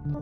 Hello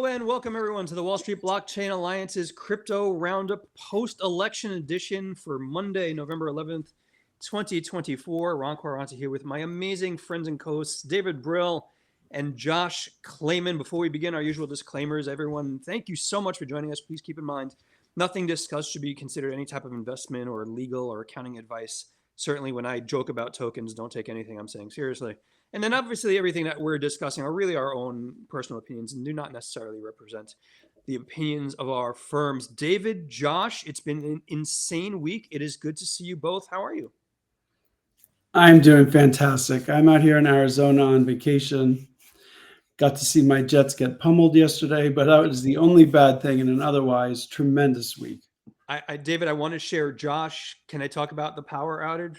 and welcome everyone to the Wall Street Blockchain Alliance's Crypto Roundup post-election edition for Monday, November 11th, 2024. Ron Quaranta here with my amazing friends and co-hosts, David Brill and Josh Klayman. Before we begin, our usual disclaimers, everyone, thank you so much for joining us. Please keep in mind, nothing discussed should be considered any type of investment or legal or accounting advice. Certainly when I joke about tokens, don't take anything I'm saying seriously. And then obviously everything that we're discussing are really our own personal opinions and do not necessarily represent the opinions of our firms. David, Josh, it's been an insane week. It is good to see you both. How are you? I'm doing fantastic. I'm out here in Arizona on vacation. Got to see my Jets get pummeled yesterday, but that was the only bad thing in an otherwise tremendous week. David, I want to share. Josh, can I talk about the power outage?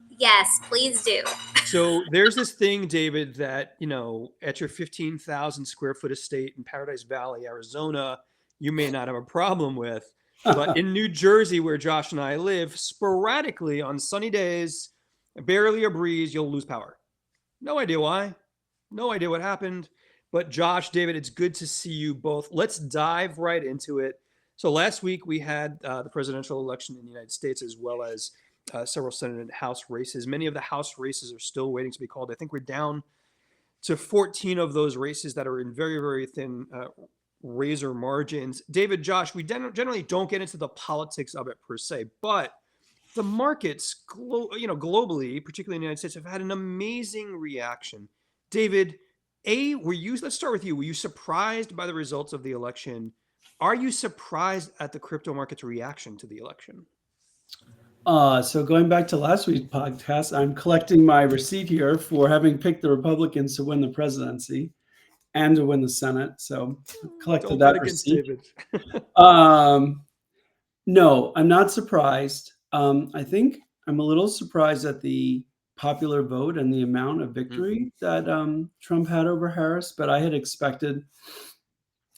Yes, please do. So there's this thing, David, that, you know, at your 15,000 square foot estate in Paradise Valley, Arizona, you may not have a problem with. But in New Jersey, where Josh and I live, sporadically on sunny days, barely a breeze, you'll lose power. No idea why. No idea what happened. But Josh, David, it's good to see you both. Let's dive right into it. So last week we had the presidential election in the United States, as well as several Senate and House races. Many of the House races are still waiting to be called. I think we're down to 14 of those races that are in very, very thin razor margins. David, Josh, we generally don't get into the politics of it per se, but the markets, globally, particularly in the United States, have had an amazing reaction. David, let's start with you. Were you surprised by the results of the election? Are you surprised at the crypto market's reaction to the election? So going back to last week's podcast, I'm collecting my receipt here for having picked the Republicans to win the presidency and to win the Senate. So collected that receipt. No, I'm not surprised. I think I'm a little surprised at the popular vote and the amount of victory that Trump had over Harris, but I had expected,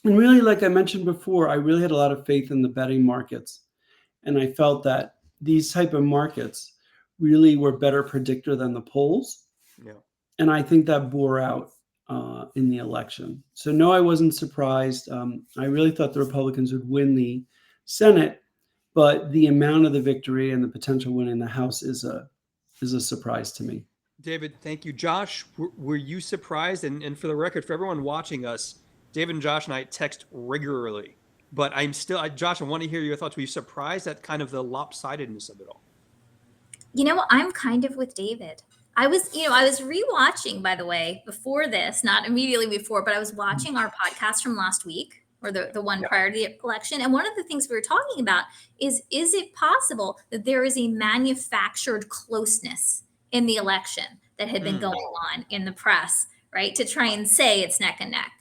and really, like I mentioned before, I really had a lot of faith in the betting markets. And I felt that these type of markets really were better predictor than the polls. Yeah. And I think that bore out in the election. So no, I wasn't surprised. I really thought the Republicans would win the Senate, but the amount of the victory and the potential win in the House is a surprise to me. David, thank you. Josh, were you surprised? And for the record, for everyone watching us, David and Josh and I text regularly. But Josh, I want to hear your thoughts. Were you surprised at kind of the lopsidedness of it all? You know, I'm kind of with David. I was rewatching, by the way, before this, not immediately before, but I was watching our podcast from last week, or the one prior to the election. And one of the things we were talking about is it possible that there is a manufactured closeness in the election that had been going on in the press, right, to try and say it's neck and neck?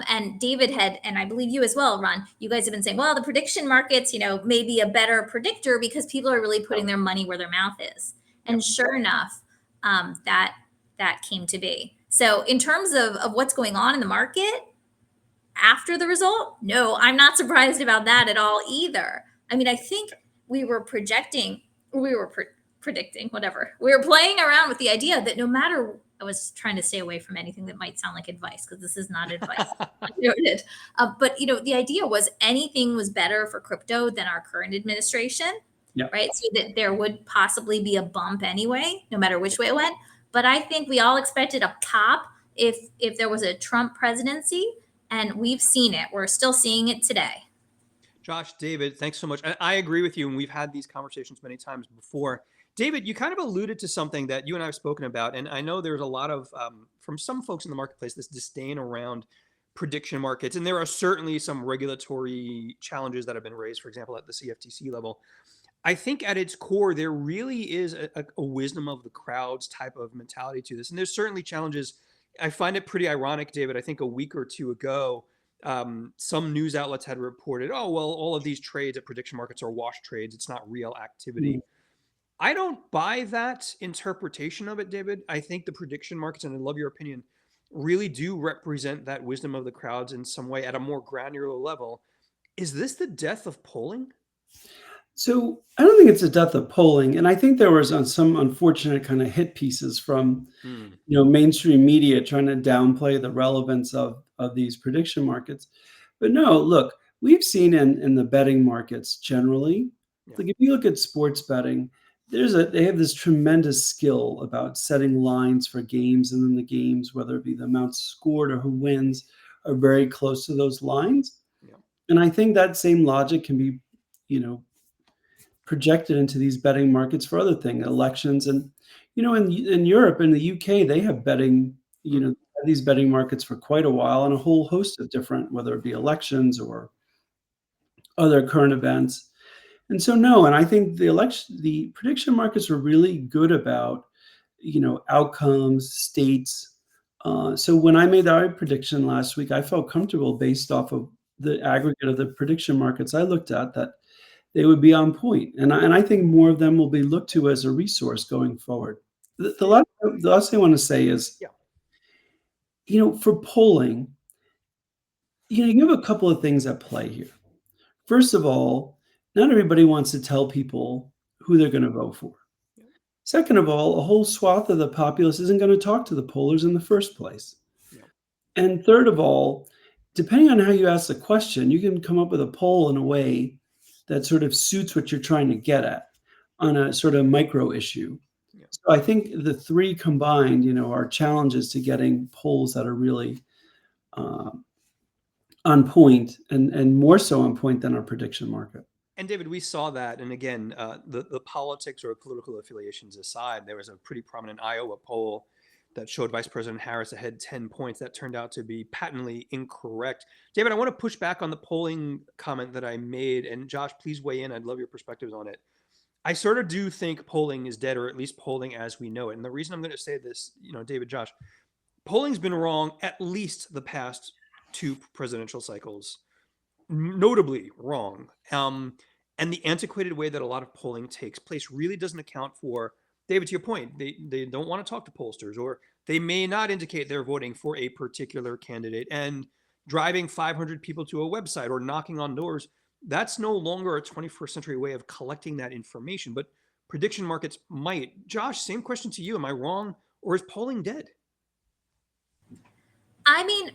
And David had, and I believe you as well, Ron, you guys have been saying, well, the prediction markets, may be a better predictor because people are really putting their money where their mouth is. And sure enough, that came to be. So in terms of what's going on in the market after the result, no, I'm not surprised about that at all either. I mean, I think we were predicting, whatever. We were playing around with the idea that no matter, I was trying to stay away from anything that might sound like advice, because this is not advice. But the idea was anything was better for crypto than our current administration, right? So that there would possibly be a bump anyway, no matter which way it went. But I think we all expected a pop if there was a Trump presidency, and we've seen it. We're still seeing it today. Josh, David, thanks so much. I agree with you, and we've had these conversations many times before. David, you kind of alluded to something that you and I have spoken about, and I know there's a lot of, from some folks in the marketplace, this disdain around prediction markets, and there are certainly some regulatory challenges that have been raised, for example, at the CFTC level. I think at its core, there really is a wisdom of the crowds type of mentality to this, and there's certainly challenges. I find it pretty ironic, David. I think a week or two ago, some news outlets had reported, oh, well, all of these trades at prediction markets are wash trades. It's not real activity. I don't buy that interpretation of it, David. I think the prediction markets, and I love your opinion, really do represent that wisdom of the crowds in some way at a more granular level. Is this the death of polling? So I don't think it's a death of polling, and I think there was some unfortunate kind of hit pieces from Mm, mainstream media trying to downplay the relevance of these prediction markets. But no, look, we've seen in the betting markets generally, yeah. like if you look at sports betting, they have this tremendous skill about setting lines for games, and then the games, whether it be the amount scored or who wins, are very close to those lines. Yeah. And I think that same logic can be, you know, projected into these betting markets for other things, elections, and in Europe and the UK, they have betting, Mm, these betting markets for quite a while, and a whole host of different, whether it be elections or other current events. And so no, and I think the prediction markets are really good about outcomes, states. So when I made our prediction last week, I felt comfortable based off of the aggregate of the prediction markets I looked at that they would be on point. And I think more of them will be looked to as a resource going forward. The last thing I want to say is, yeah. for polling, you have a couple of things at play here. First of all, not everybody wants to tell people who they're going to vote for. Yeah. Second of all, a whole swath of the populace isn't going to talk to the pollers in the first place. Yeah. And third of all, depending on how you ask the question, you can come up with a poll in a way that sort of suits what you're trying to get at on a sort of micro issue. Yeah. So I think the three combined, are challenges to getting polls that are really uh, on point, and more so on point than our prediction market. And David, we saw that, and again, the politics or political affiliations aside, there was a pretty prominent Iowa poll that showed Vice President Harris ahead 10 points. That turned out to be patently incorrect. David, I want to push back on the polling comment that I made, and Josh, please weigh in. I'd love your perspectives on it. I sort of do think polling is dead, or at least polling as we know it. And the reason I'm going to say this, David, Josh, polling's been wrong at least the past two presidential cycles, notably wrong. And the antiquated way that a lot of polling takes place really doesn't account for, David, to your point, they don't want to talk to pollsters, or they may not indicate they're voting for a particular candidate. And driving 500 people to a website or knocking on doors, that's no longer a 21st century way of collecting that information. But prediction markets might. Josh, same question to you. Am I wrong, or is polling dead? I mean,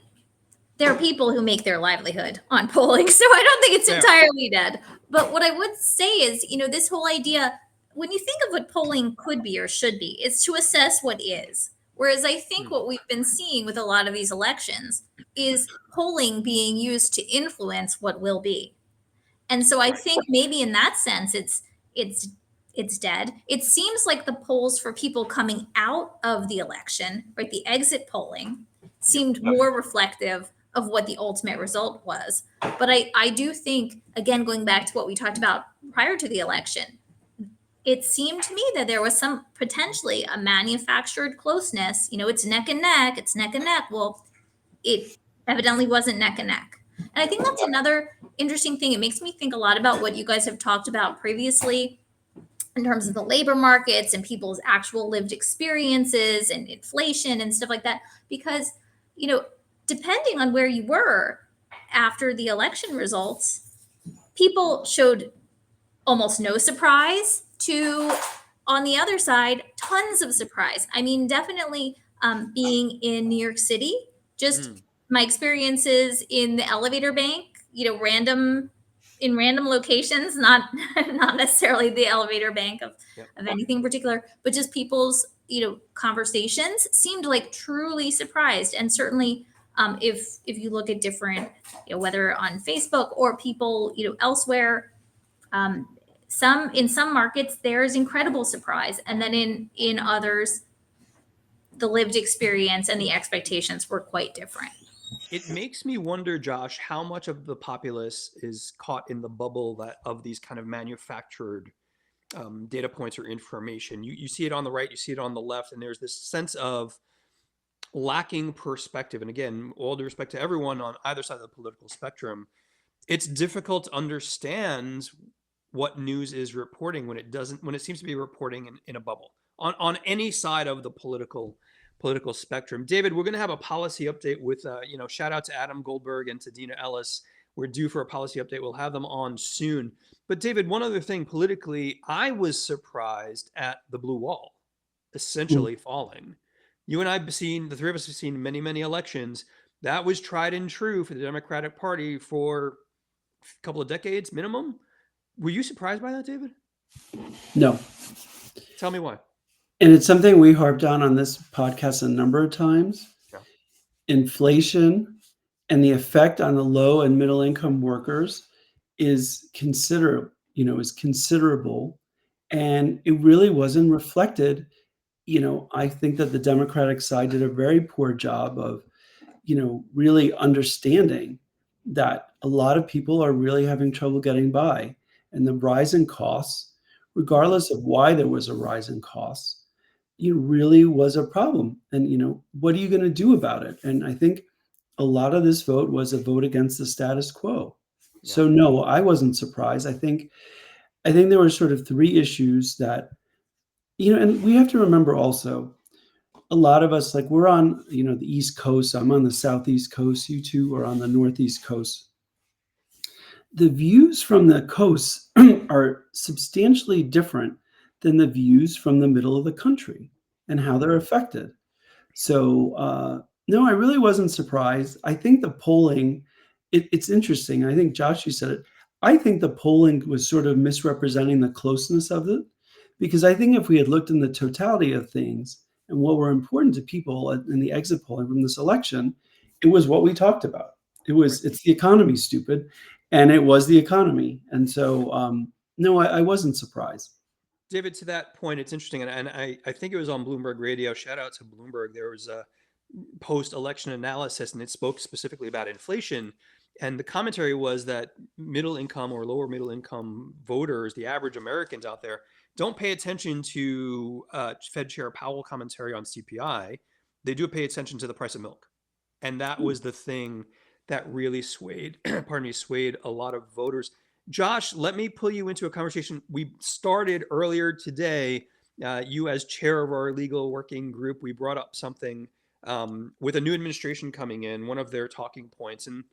there are people who make their livelihood on polling, so I don't think it's Fair. entirely dead. But what I would say is, this whole idea, when you think of what polling could be or should be, it's to assess what is. Whereas I think what we've been seeing with a lot of these elections is polling being used to influence what will be. And so I think maybe in that sense, it's dead. It seems like the polls for people coming out of the election, right, the exit polling, seemed more reflective of what the ultimate result was. But I do think, again, going back to what we talked about prior to the election, it seemed to me that there was some potentially a manufactured closeness. It's neck and neck. It's neck and neck. Well, it evidently wasn't neck and neck. And I think that's another interesting thing. It makes me think a lot about what you guys have talked about previously in terms of the labor markets and people's actual lived experiences and inflation and stuff like that. Because, depending on where you were after the election results, people showed almost no surprise to, on the other side, tons of surprise. I mean, definitely being in New York City, just my experiences in the elevator bank, random locations, not necessarily the elevator bank of anything particular, but just people's, conversations seemed like truly surprised. And certainly if you look at different, whether on Facebook or people, elsewhere, in some markets, there's incredible surprise. And then in others, the lived experience and the expectations were quite different. It makes me wonder, Josh, how much of the populace is caught in the bubble of these kind of manufactured data points or information. You see it on the right, you see it on the left, and there's this sense of lacking perspective. And again, all due respect to everyone on either side of the political spectrum, it's difficult to understand what news is reporting when it seems to be reporting in a bubble on any side of the political spectrum. David, we're going to have a policy update with, shout out to Adam Goldberg and to Dina Ellis we're due for a policy update. We'll have them on soon. But David, one other thing politically, I was surprised at the blue wall essentially falling. You and I have seen, the three of us have seen many, many elections. That was tried and true for the Democratic Party for a couple of decades minimum. Were you surprised by that, David? No. Tell me why. And it's something we harped on this podcast a number of times. Yeah. Inflation and the effect on the low and middle income workers is considerable, and it really wasn't reflected. I think that the Democratic side did a very poor job of, really understanding that a lot of people are really having trouble getting by, and the rise in costs, regardless of why there was a rise in costs, really was a problem. And, what are you going to do about it? And I think a lot of this vote was a vote against the status quo. Yeah. So no, I wasn't surprised. I think there were sort of three issues that, and we have to remember also, a lot of us, like, we're on, the East Coast. I'm on the Southeast Coast. You two are on the Northeast Coast. The views from the coasts are substantially different than the views from the middle of the country and how they're affected. So, no, I really wasn't surprised. I think the polling, it's interesting. I think, Josh, you said it. I think the polling was sort of misrepresenting the closeness of it, because I think if we had looked in the totality of things and what were important to people in the exit polling from this election, it was what we talked about. It's the economy, stupid. And it was the economy. And so, no, I wasn't surprised. David, to that point, it's interesting. And I think it was on Bloomberg Radio. Shout out to Bloomberg. There was a post-election analysis, and it spoke specifically about inflation. And the commentary was that middle income or lower middle income voters, the average Americans out there, don't pay attention to Fed Chair Powell commentary on CPI. They do pay attention to the price of milk. And that was the thing that really swayed a lot of voters. Josh, let me pull you into a conversation we started earlier today. You, as chair of our legal working group, we brought up something with a new administration coming in. One of their talking points, and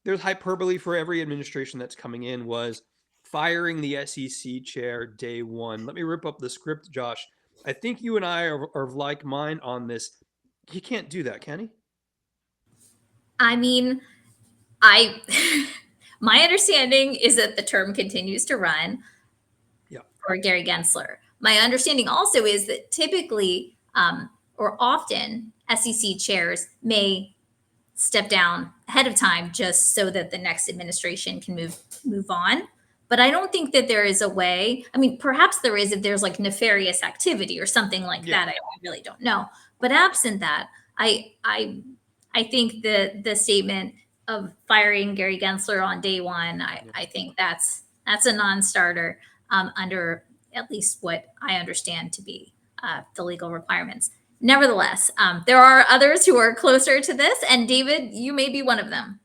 there's hyperbole for every administration that's coming in, was firing the SEC chair day one. Let me rip up the script, Josh. I think you and I are of like mind on this. He can't do that, can he? I mean, my understanding is that the term continues to run for Gary Gensler. My understanding also is that typically or often SEC chairs may step down ahead of time just so that the next administration can move on. But I don't think that there is a way. I mean, perhaps there is if there's like nefarious activity or something like that. I really don't know. But absent that, I think the statement of firing Gary Gensler on day one, I think that's a non-starter under at least what I understand to be the legal requirements. Nevertheless, there are others who are closer to this, and David, you may be one of them.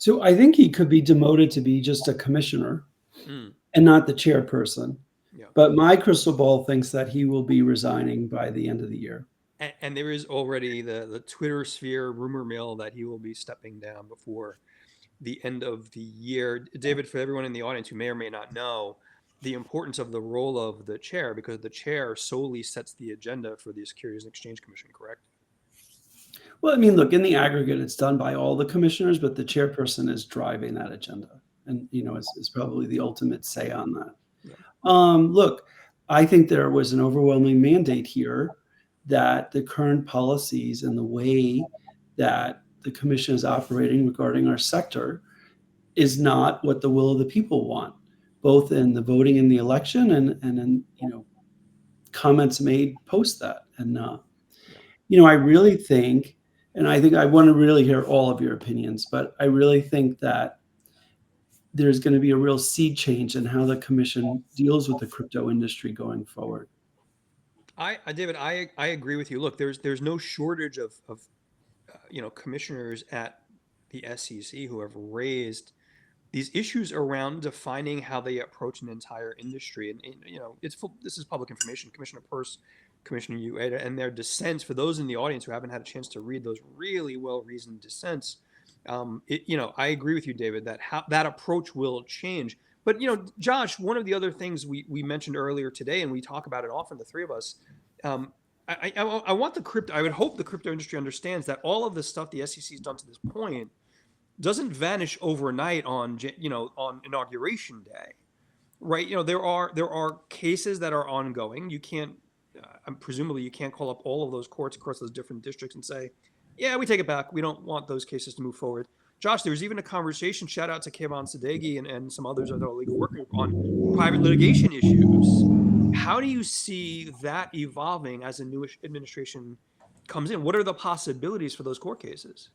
So I think he could be demoted to be just a commissioner and not the chairperson. Yeah. But my crystal ball thinks that he will be resigning by the end of the year. And there is already the Twitter sphere rumor mill that he will be stepping down before the end of the year. David, for everyone in the audience who may or may not know the importance of the role of the chair, because the chair solely sets the agenda for the Securities and Exchange Commission, correct? Well, I mean, look, in the aggregate, it's done by all the commissioners, but the chairperson is driving that agenda and, is probably the ultimate say on that. Yeah. Look, I think there was an overwhelming mandate here that the current policies and the way that the commission is operating regarding our sector is not what the will of the people want, both in the voting in the election and in, comments made post that. And, I really think, and I think I want to really hear all of your opinions, but I really think that there's going to be a real sea change in how the commission deals with the crypto industry going forward. David, I agree with you. Look, there's no shortage of commissioners at the SEC who have raised these issues around defining how they approach an entire industry. And this is public information. Commissioner Peirce, Commissioner Ueda, and their dissents, for those in the audience who haven't had a chance to read those really well-reasoned dissents, I agree with you, David, that that approach will change. But, Josh, one of the other things we mentioned earlier today, and we talk about it often, the three of us, I want I would hope the crypto industry understands that all of the stuff the SEC has done to this point doesn't vanish overnight on inauguration day, right? There are cases that are ongoing. You can't, presumably you can't call up all of those courts across those different districts and say, yeah, we take it back. We don't want those cases to move forward. Josh, there was even a conversation, shout out to Klayman Kuzar and some others of the legal working group on private litigation issues. How do you see that evolving as a new administration comes in? What are the possibilities for those court cases?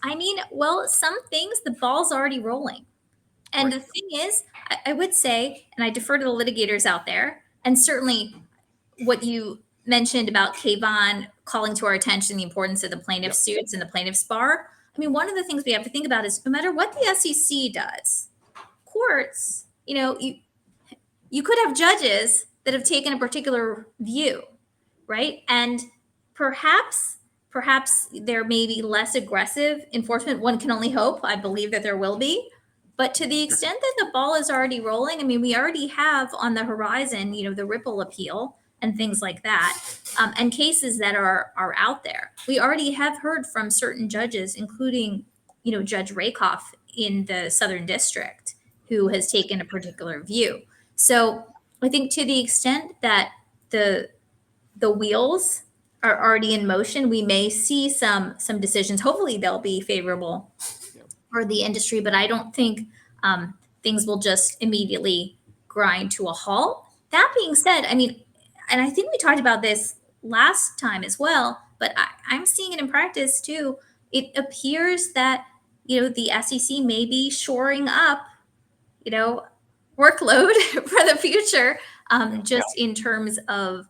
I mean, well, some things, the ball's already rolling. And Right. the thing is, I would say, and I defer to the litigators out there, and certainly what you mentioned about Kayvon calling to our attention the importance of the plaintiff suits and the plaintiff's bar. I mean, one of the things we have to think about is no matter what the SEC does, courts, you could have judges that have taken a particular view, right? And perhaps there may be less aggressive enforcement. One can only hope. I believe that there will be. But to the extent that the ball is already rolling, I mean, we already have on the horizon, the Ripple appeal and things like that, and cases that are out there. We already have heard from certain judges, including, Judge Rakoff in the Southern District, who has taken a particular view. So I think to the extent that the wheels are already in motion, we may see some decisions. Hopefully, they'll be favorable for the industry, but I don't think things will just immediately grind to a halt. That being said, I mean, and I think we talked about this last time as well, but I'm seeing it in practice too. It appears that the SEC may be shoring up, workload for the future, just in terms of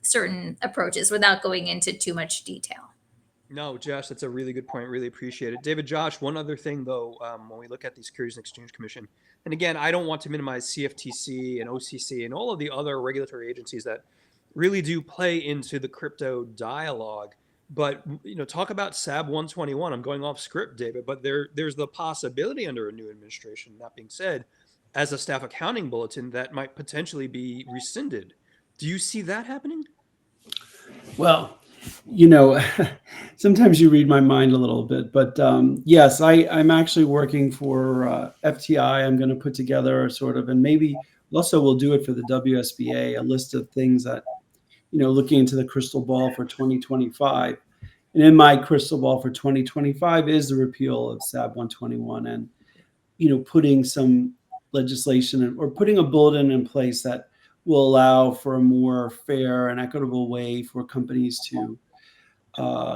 certain approaches, without going into too much detail. No, Josh, that's a really good point. Really appreciate it. David, Josh, one other thing, though, when we look at the Securities and Exchange Commission, and again, I don't want to minimize CFTC and OCC and all of the other regulatory agencies that really do play into the crypto dialogue. But, talk about SAB 121. I'm going off script, David, but there's the possibility under a new administration, that being said, as a staff accounting bulletin, that might potentially be rescinded. Do you see that happening? Well, sometimes you read my mind a little bit, but yes, I'm actually working for FTI. I'm going to put together a sort of, and maybe also we'll do it for the WSBA, a list of things that, looking into the crystal ball for 2025. And in my crystal ball for 2025 is the repeal of SAB 121 and, putting some legislation or putting a bulletin in place that will allow for a more fair and equitable way for companies to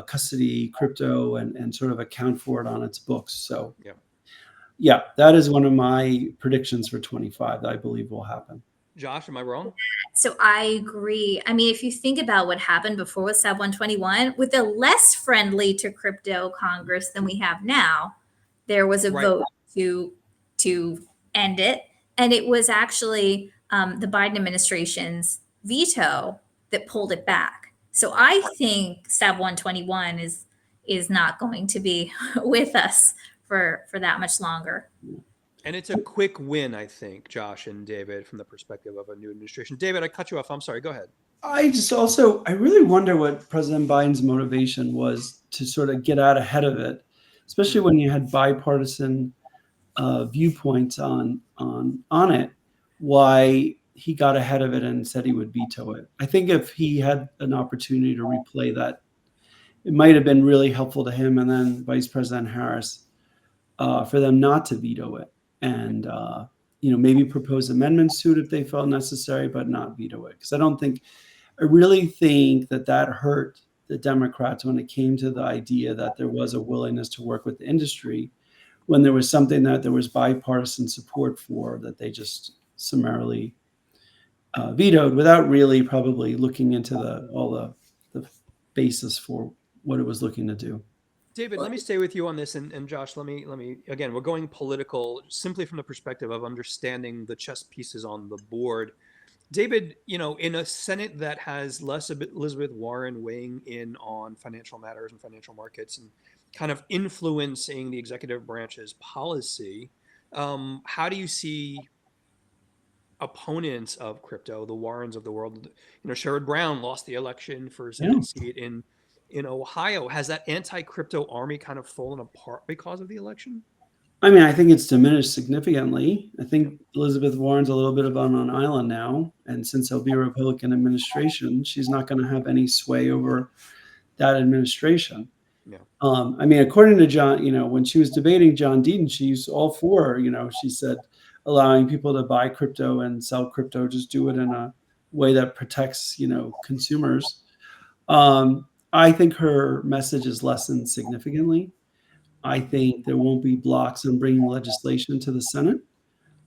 custody crypto and sort of account for it on its books. So, yeah, that is one of my predictions for 25 that I believe will happen. Josh, am I wrong? So I agree. I mean, if you think about what happened before with SAB 121, with a less friendly to crypto Congress than we have now, there was a vote to end it. And it was actually the Biden administration's veto that pulled it back. So I think SAB 121 is not going to be with us for that much longer. And it's a quick win, I think, Josh and David, from the perspective of a new administration. David, I cut you off. I'm sorry. Go ahead. I really wonder what President Biden's motivation was to sort of get out ahead of it, especially when you had bipartisan viewpoints on it, why he got ahead of it and said he would veto it. I think if he had an opportunity to replay that, it might have been really helpful to him and then Vice President Harris for them not to veto it and maybe propose amendments to it if they felt necessary, but not veto it. Because I really think that hurt the Democrats when it came to the idea that there was a willingness to work with the industry when there was something that there was bipartisan support for that they just summarily vetoed without really probably looking into all the basis for what it was looking to do. David, let me stay with you on this, and Josh, let me again, we're going political simply from the perspective of understanding the chess pieces on the board. David, in a Senate that has less Elizabeth Warren weighing in on financial matters and financial markets, and kind of influencing the executive branch's policy. How do you see opponents of crypto, the Warrens of the world? Sherrod Brown lost the election for a Yeah. Senate seat in Ohio. Has that anti-crypto army kind of fallen apart because of the election? I mean, I think it's diminished significantly. I think Elizabeth Warren's a little bit of on an island now, and since there'll be a Republican administration, she's not going to have any sway over that administration. Yeah. I mean, according to John, when she was debating John Deaton, she's all for, she said, allowing people to buy crypto and sell crypto, just do it in a way that protects, consumers. I think her message is lessened significantly. I think there won't be blocks on bringing legislation to the Senate.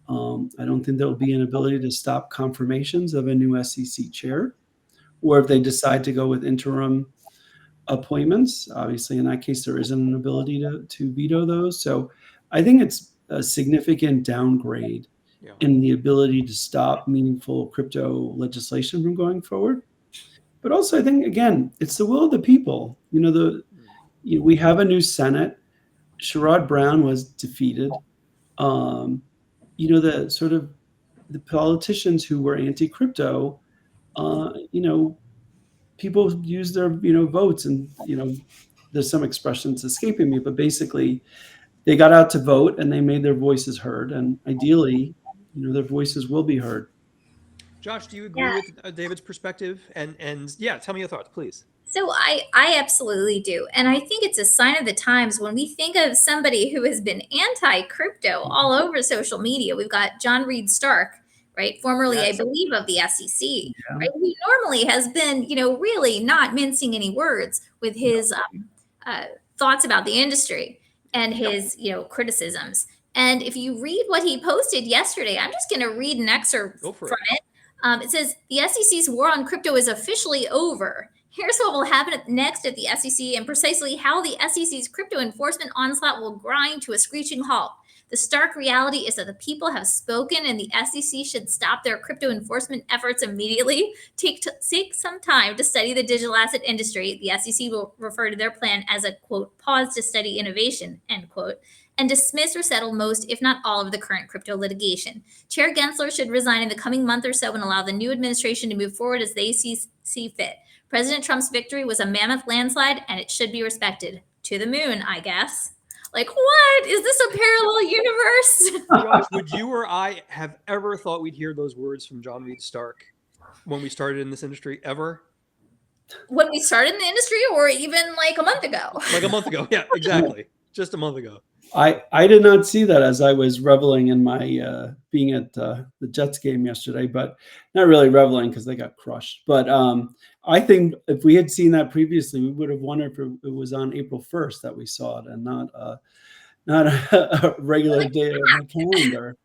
I don't think there will be an ability to stop confirmations of a new SEC chair, or if they decide to go with interim appointments. Obviously, in that case, there isn't an ability to veto those. So I think it's a significant downgrade Yeah. in the ability to stop meaningful crypto legislation from going forward. But also, I think, again, it's the will of the people. We have a new Senate. Sherrod Brown was defeated. The sort of the politicians who were anti-crypto, people use their, votes, and, there's some expressions escaping me, but basically they got out to vote and they made their voices heard. And ideally, their voices will be heard. Josh, do you agree with David's perspective? And yeah, tell me your thoughts, please. So I absolutely do. And I think it's a sign of the times when we think of somebody who has been anti-crypto all over social media. We've got John Reed Stark, right? Formerly, Yes. I believe, of the SEC, Yeah. right? Who normally has been, really not mincing any words with his thoughts about the industry and his, criticisms. And if you read what he posted yesterday, I'm just going to read an excerpt from it. It says, the SEC's war on crypto is officially over. Here's what will happen next at the SEC and precisely how the SEC's crypto enforcement onslaught will grind to a screeching halt. The stark reality is that the people have spoken and the SEC should stop their crypto enforcement efforts immediately. Take some time to study the digital asset industry. The SEC will refer to their plan as a, quote, pause to study innovation, end quote, and dismiss or settle most, if not all, of the current crypto litigation. Chair Gensler should resign in the coming month or so and allow the new administration to move forward as they see fit. President Trump's victory was a mammoth landslide, and it should be respected. To the moon, I guess. Like, what? Is this a parallel universe? Josh, would you or I have ever thought we'd hear those words from John Reed Stark when we started in this industry? Ever? When we started in the industry, or even like a month ago? Like a month ago. Yeah, exactly. Just a month ago. I did not see that as I was reveling in my being at the Jets game yesterday, but not really reveling because they got crushed. But I think if we had seen that previously, we would have wondered if it was on April 1st that we saw it and not a regular day of the calendar.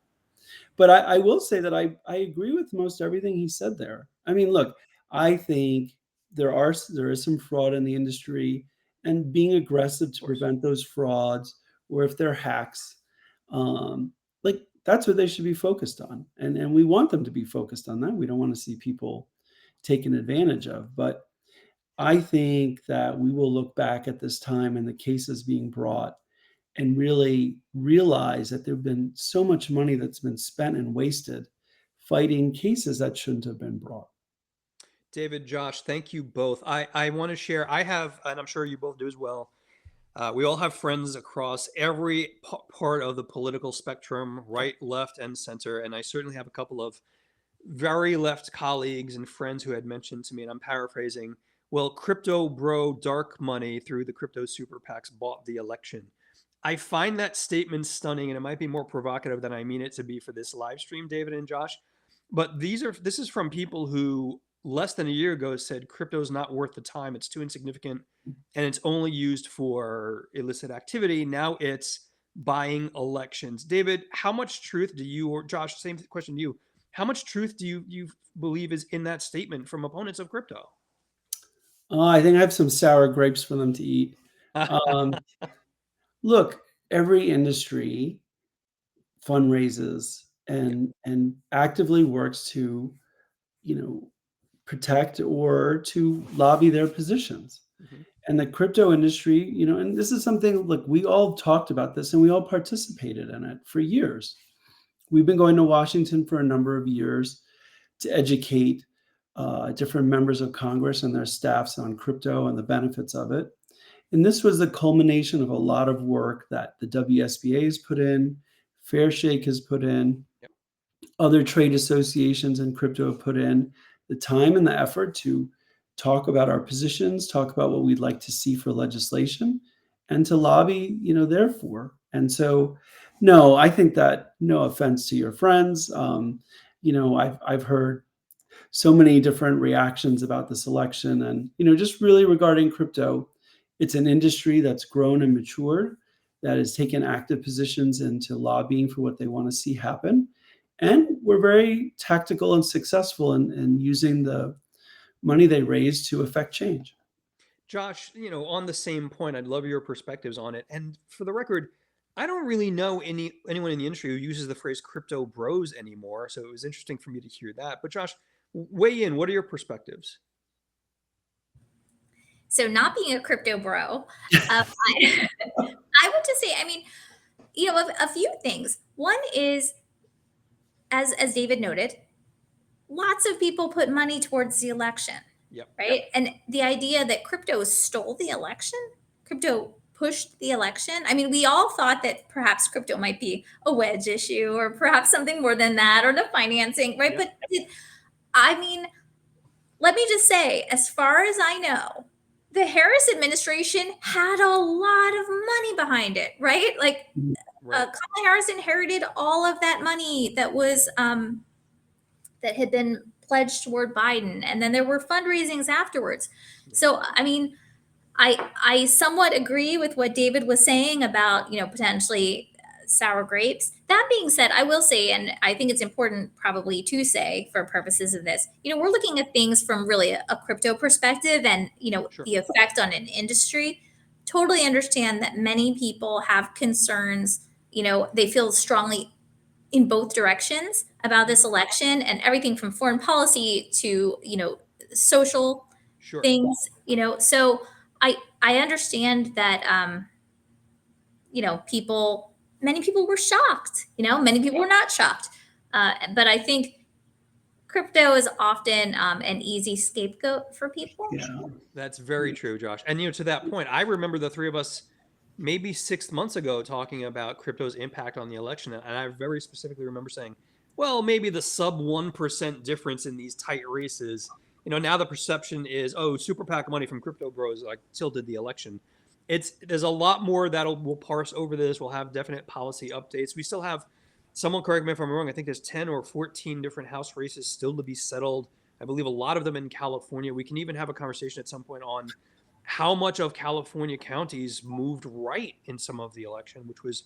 But I will say that I agree with most everything he said there. I mean, look, I think there is some fraud in the industry, and being aggressive to prevent those frauds, or if they're hacks, that's what they should be focused on. And we want them to be focused on that. We don't want to see people taken advantage of. But I think that we will look back at this time and the cases being brought and really realize that there have been so much money that's been spent and wasted fighting cases that shouldn't have been brought. David, Josh, thank you both. I want to share, I have, and I'm sure you both do as well, we all have friends across every part of the political spectrum, right, left, and center. And I certainly have a couple of very left colleagues and friends who had mentioned to me, and I'm paraphrasing, well, crypto bro dark money through the crypto super PACs bought the election. I find that statement stunning, and it might be more provocative than I mean it to be for this live stream, David and Josh. But this is from people who less than a year ago said crypto is not worth the time. It's too insignificant and it's only used for illicit activity. Now it's buying elections. David, how much truth do you, or Josh, same question to you, how much truth do you believe is in that statement from opponents of crypto? I think I have some sour grapes for them to eat. Look, every industry fundraises and actively works to, protect or to lobby their positions. And the crypto industry, and this is something, look, we all talked about this and we all participated in it for years. We've been going to Washington for a number of years to educate different members of Congress and their staffs on crypto and the benefits of it. And this was the culmination of a lot of work that the WSBA has put in, Fairshake has put in, Yep. other trade associations in crypto have put in the time and the effort to talk about our positions, talk about what we'd like to see for legislation, and to lobby, therefore. And so, no, I think that, no offense to your friends, I've heard so many different reactions about this election, and just really regarding crypto, it's an industry that's grown and matured, that has taken active positions into lobbying for what they want to see happen, and we're very tactical and successful in using the money they raise to affect change. Josh, on the same point, I'd love your perspectives on it. And for the record, I don't really know anyone in the industry who uses the phrase crypto bros anymore. So it was interesting for me to hear that. But Josh, weigh in. What are your perspectives? So not being a crypto bro, I would just say, a few things. One is, as David noted, lots of people put money towards the election. Yep. Right. And the idea that crypto stole the election, crypto pushed the election. I mean, we all thought that perhaps crypto might be a wedge issue or perhaps something more than that, or the financing, right? Yep. But let me just say, as far as I know, the Harris administration had a lot of money behind it, right? Like Right. Kamala Harris inherited all of that money that was that had been pledged toward Biden, and then there were fundraisings afterwards. So, I mean, I somewhat agree with what David was saying about potentially sour grapes. That being said, I will say, and I think it's important probably to say for purposes of this, we're looking at things from really a crypto perspective, and Sure. the effect on an industry. Totally understand that many people have concerns. They feel strongly in both directions about this election, and everything from foreign policy to social Sure. things. So I understand that many people were shocked. Many people were not shocked, but I think crypto is often an easy scapegoat for people. Yeah. That's very true, Josh. And to that point, I remember the three of us maybe 6 months ago talking about crypto's impact on the election, and I very specifically remember saying, well, maybe the sub 1% difference in these tight races. Now the perception is, oh, super PAC money from crypto bros like tilted the election. There's a lot more we'll parse over this. We'll have definite policy updates. We still have, someone correct me if I'm wrong, I think there's 10 or 14 different House races still to be settled. I believe a lot of them in California. We can even have a conversation at some point on how much of California counties moved right in some of the election, which was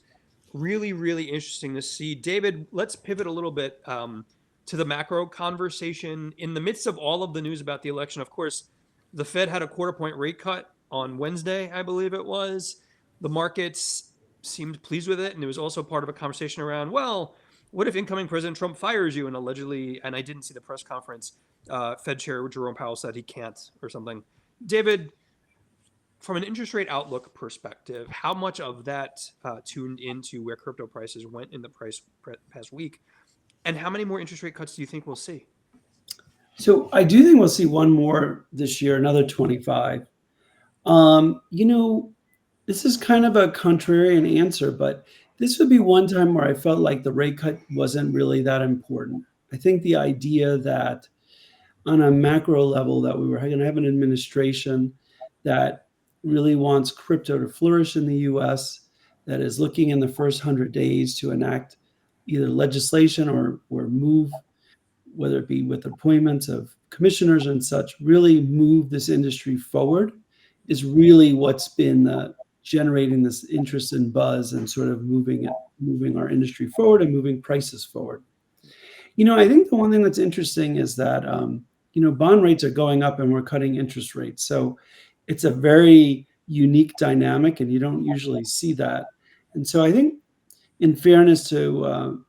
really, really interesting to see. David, let's pivot a little bit to the macro conversation. In the midst of all of the news about the election, of course, the Fed had a quarter-point rate cut on Wednesday, I believe it was. The markets seemed pleased with it, and it was also part of a conversation around, well, what if incoming President Trump fires you? And allegedly, and I didn't see the press conference, Fed Chair Jerome Powell said he can't or something. David, from an interest rate outlook perspective, how much of that tuned into where crypto prices went in the past week? And how many more interest rate cuts do you think we'll see? So I do think we'll see one more this year, another 25. This is kind of a contrarian answer, but this would be one time where I felt like the rate cut wasn't really that important. I think the idea that on a macro level that we were going to have an administration that really wants crypto to flourish in the US, that is looking in the first 100 days to enact either legislation or move, whether it be with appointments of commissioners and such, really move this industry forward, is really what's been generating this interest and buzz and sort of moving our industry forward and moving prices forward. I think the one thing that's interesting is that bond rates are going up and we're cutting interest rates. So it's a very unique dynamic, and you don't usually see that. And so I think, in fairness to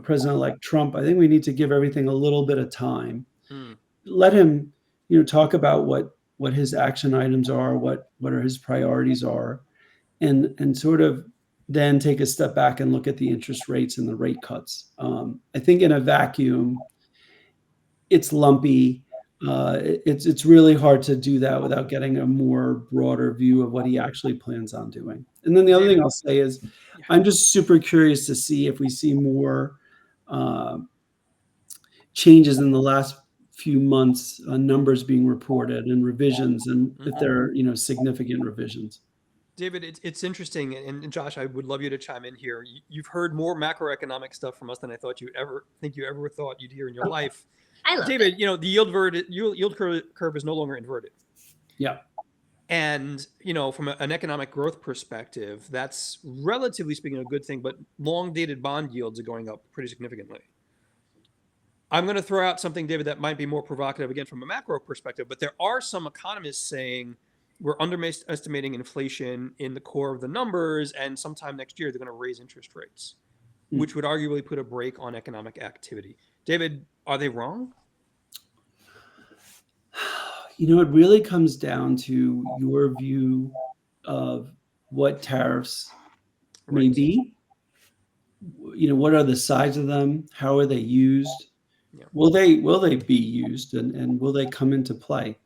President-elect Trump, I think we need to give everything a little bit of time. Let him talk about what what his action items are, what are his priorities are, and sort of then take a step back and look at the interest rates and the rate cuts. I think in a vacuum, it's lumpy. It's really hard to do that without getting a more broader view of what he actually plans on doing. And then the other thing I'll say is, I'm just super curious to see if we see more changes in the last few months, numbers being reported and revisions, and if there are significant revisions. David, it's interesting, and Josh, I would love you to chime in here. You've heard more macroeconomic stuff from us than I thought you ever thought you'd hear in your life. I love David, it. the yield curve is no longer inverted. Yeah. And, from an economic growth perspective, that's relatively speaking a good thing, but long dated bond yields are going up pretty significantly. I'm going to throw out something, David, that might be more provocative again from a macro perspective, but there are some economists saying we're underestimating inflation in the core of the numbers, and sometime next year they're going to raise interest rates, which would arguably put a brake on economic activity. David, are they wrong? It really comes down to your view of what tariffs may be. What are the size of them? How are they used? Yeah. Will they be used, and will they come into play?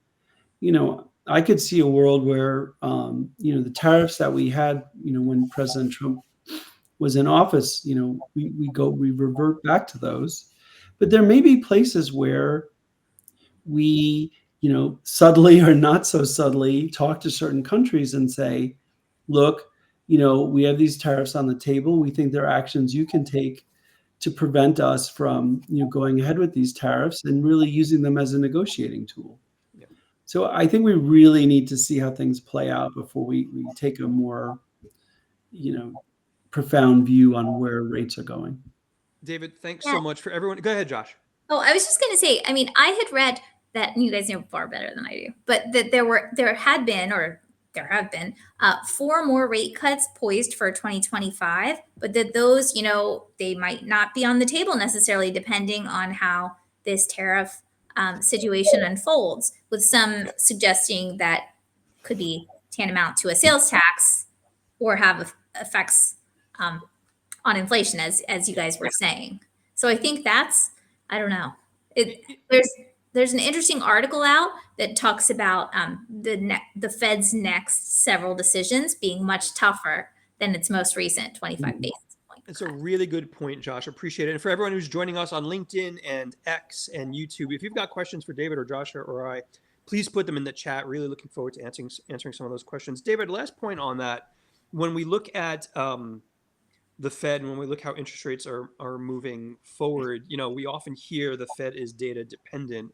I could see a world where the tariffs that we had when President Trump was in office, we revert back to those. But there may be places where we subtly or not so subtly talk to certain countries and say, look, we have these tariffs on the table. We think there are actions you can take to prevent us from going ahead with these tariffs, and really using them as a negotiating tool. Yeah. So I think we really need to see how things play out before we take a more profound view on where rates are going. David, thanks so much for everyone. Go ahead, Josh. Oh, I was just going to say, I had read that, and you guys know far better than I do, but that there have been 4 more rate cuts poised for 2025, but that those, they might not be on the table necessarily, depending on how this tariff situation unfolds, with some suggesting that could be tantamount to a sales tax or have effects on inflation, as you guys were saying. So I think that's, I don't know. There's an interesting article out that talks about the Fed's next several decisions being much tougher than its most recent 25 basis point. It's a really good point, Josh. Appreciate it. And for everyone who's joining us on LinkedIn and X and YouTube, if you've got questions for David or Josh or I, please put them in the chat. Really looking forward to answering some of those questions. David, last point on that. When we look at the Fed, and when we look how interest rates are moving forward, we often hear the Fed is data dependent.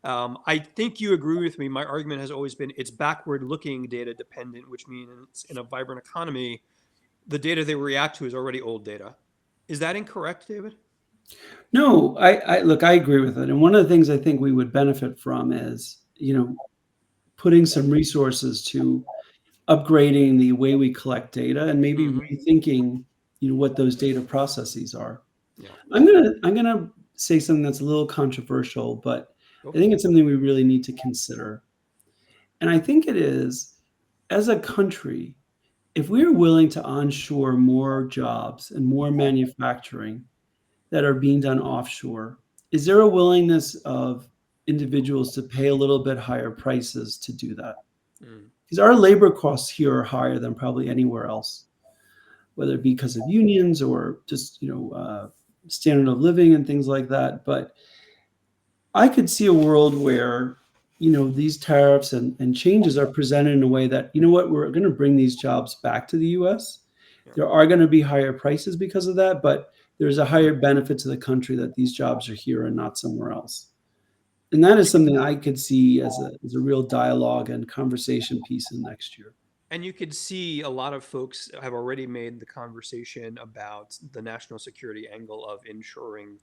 I think you agree with me. My argument has always been it's backward-looking data dependent, which means in a vibrant economy, the data they react to is already old data. Is that incorrect, David? No, I look, I agree with it. And one of the things I think we would benefit from is, putting some resources to upgrading the way we collect data, and maybe rethinking, what those data processes are. Yeah. I'm gonna say something that's a little controversial, but I think it's something we really need to consider. And I think it is, as a country, if we're willing to onshore more jobs and more manufacturing that are being done offshore, is there a willingness of individuals to pay a little bit higher prices to do that? Because our labor costs here are higher than probably anywhere else, whether it be because of unions or just standard of living and things like that. But I could see a world where these tariffs and changes are presented in a way that, we're going to bring these jobs back to the US. There are going to be higher prices because of that, but there's a higher benefit to the country that these jobs are here and not somewhere else. And that is something I could see as a real dialogue and conversation piece in next year. And you could see a lot of folks have already made the conversation about the national security angle of ensuring